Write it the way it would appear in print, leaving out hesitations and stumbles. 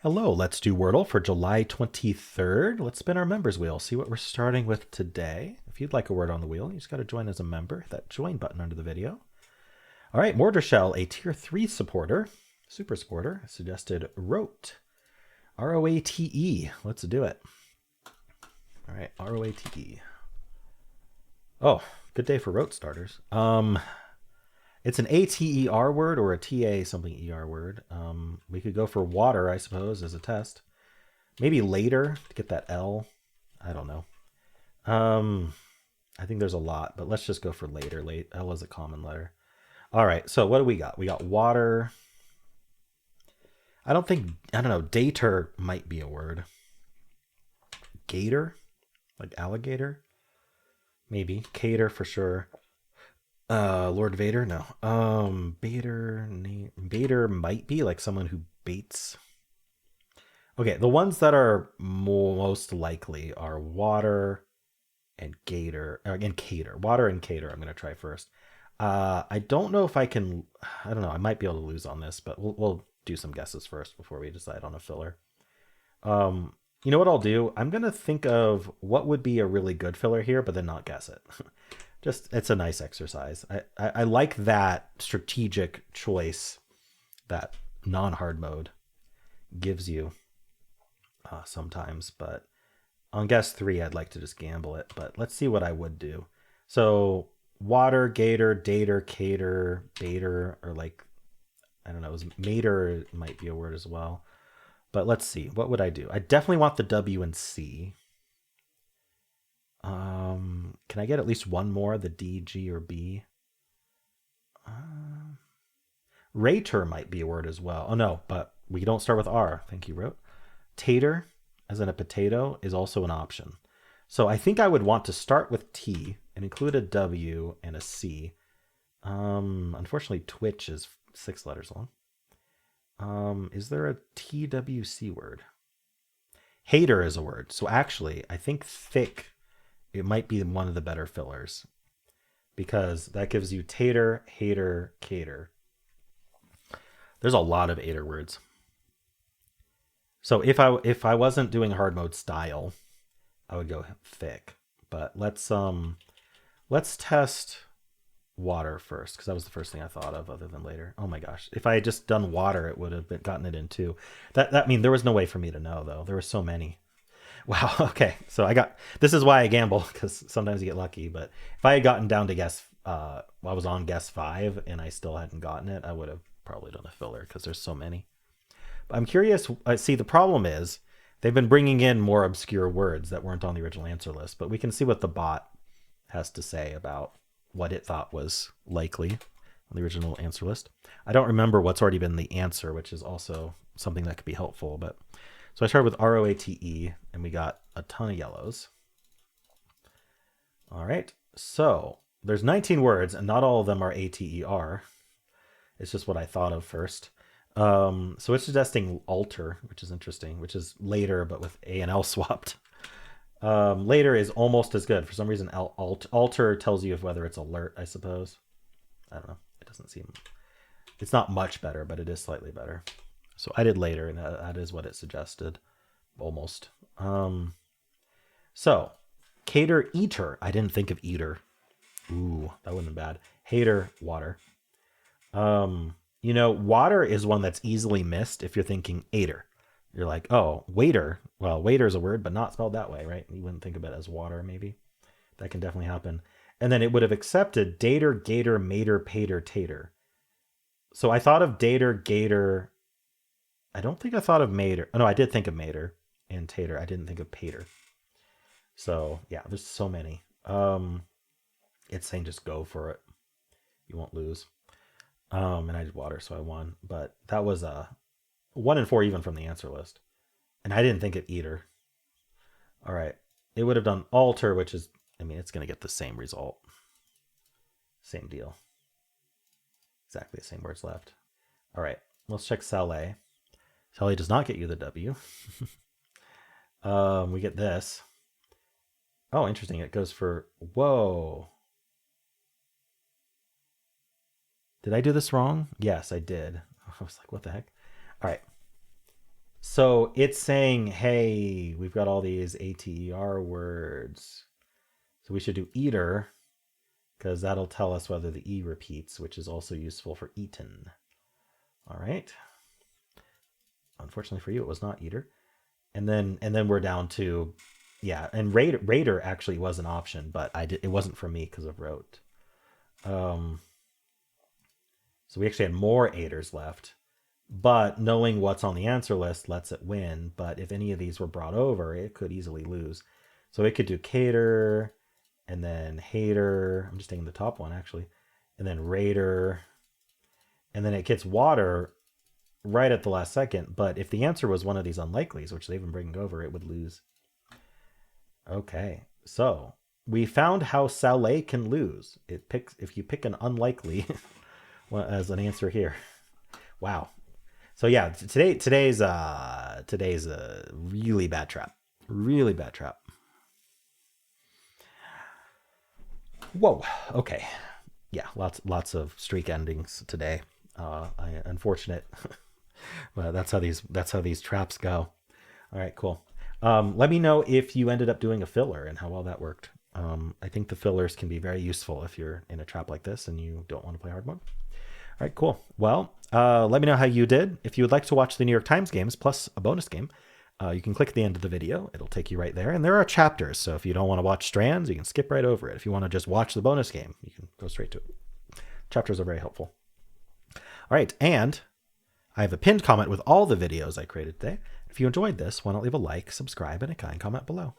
Hello, let's do Wordle for July 23rd. Let's spin our members wheel, see what we're starting with today. If you'd like a word on the wheel, you just got to join as a member. Hit that join button under the video. All right, Mortar Shell, a tier 3 supporter, super supporter, suggested Rote. R-O-A-T-E. Let's do it. All right, R-O-A-T-E. Oh, good day for Rote starters. It's an A-T-E-R word or a T-A something E-R word. We could go for water, I suppose, as a test. Maybe later to get that L. I don't know. I think there's a lot, but let's just go for later. Late L is a common letter. All right, so what do we got? We got water. I don't know, dater might be a word. Gator? Like alligator? Maybe. Cater for sure. Lord Vader? No. Baiter might be like someone who baits. Okay, the ones that are most likely are water and gator, and cater. Water and cater I'm going to try first. I don't know if I can, I don't know, I might be able to lose on this, but we'll do some guesses first before we decide on a filler. You know what I'll do? I'm going to think of what would be a really good filler here, but then not guess it. Just, it's a nice exercise. I like that strategic choice that non-hard mode gives you sometimes, but on guess 3, I'd like to just gamble it, but let's see what I would do. So water, gator, dater, cater, baiter, or like, I don't know, mater might be a word as well. But let's see, what would I do? I definitely want the W and C. Can I get at least one more, the D, G, or B? Rater might be a word as well. Oh no, but we don't start with R. Thank you, Wrote. Tater, as in a potato, is also an option. So I think I would want to start with T and include a W and a C. Unfortunately, Twitch is 6 letters long. Is there a TWC word? Hater is a word. So actually, I think thick, it might be one of the better fillers because that gives you tater, hater, cater. There's a lot of ater words. So if I wasn't doing hard mode style, I would go thick. But let's test water first because that was the first thing I thought of other than later. Oh my gosh. If I had just done water, it would have gotten it in too. That mean there was no way for me to know though. There were so many. Wow. Okay. So this is why I gamble because sometimes you get lucky. But if I had gotten down to guess, I was on guess 5 and I still hadn't gotten it, I would have probably done a filler because there's so many. But I'm curious. See, the problem is they've been bringing in more obscure words that weren't on the original answer list, but we can see what the bot has to say about what it thought was likely on the original answer list. I don't remember what's already been the answer, which is also something that could be helpful. But so I started with ROATE, and we got a ton of yellows. All right, so there's 19 words, and not all of them are ATER. It's just what I thought of first. So it's suggesting alter, which is interesting, which is later, but with A and L swapped. Later is almost as good. For some reason, alter tells you whether it's alert, I suppose. I don't know. It doesn't seem... It's not much better, but it is slightly better. So I did later, and that is what it suggested. Almost. So, cater, eater. I didn't think of eater. Ooh, that wouldn't have been bad. Hater, water. Water is one that's easily missed if you're thinking ater. You're like, oh, waiter. Well, waiter is a word, but not spelled that way, right? You wouldn't think of it as water, maybe. That can definitely happen. And then it would have accepted dater, gator, mater, pater, tater. So I thought of dater, gator. I don't think I thought of mater. Oh, no, I did think of mater and tater. I didn't think of pater. So yeah, there's so many. It's saying just go for it. You won't lose. And I did water, so I won. But that was a 1 in 4 even from the answer list. And I didn't think of eater. All right. It would have done alter, which is, it's going to get the same result. Same deal. Exactly the same words left. All right. Let's check cell A. Cell A does not get you the W. We get this. Oh, interesting. It goes for, whoa. Did I do this wrong? Yes, I did. I was like, what the heck? All right. So it's saying, hey, we've got all these ATER words. So we should do eater because that'll tell us whether the E repeats, which is also useful for eaten. All right. Unfortunately for you, it was not eater. And then we're down to, yeah, and Raider actually was an option, but it wasn't for me because of wrote. Um, so we actually had more eighters left. But knowing what's on the answer list lets it win. But if any of these were brought over, it could easily lose. So it could do cater and then hater. I'm just taking the top one actually. And then raider. And then it gets water right at the last second. But if the answer was one of these unlikelies, which they've been bringing over, it would lose. Okay. So we found how Saleh can lose. It picks if you pick an unlikely as an answer here. Wow. So yeah, today's a really bad trap. Really bad trap. Whoa. Okay. Yeah, lots of streak endings today. Unfortunate, but that's how these traps go. All right, cool. Let me know if you ended up doing a filler and how well that worked. I think the fillers can be very useful if you're in a trap like this and you don't want to play hard mode. All right, cool. Well, let me know how you did. If you would like to watch the New York Times games plus a bonus game, you can click at the end of the video. It'll take you right there. And there are chapters. So if you don't want to watch strands, you can skip right over it. If you want to just watch the bonus game, you can go straight to it. Chapters are very helpful. All right. And I have a pinned comment with all the videos I created today. If you enjoyed this, why not leave a like, subscribe, and a kind comment below.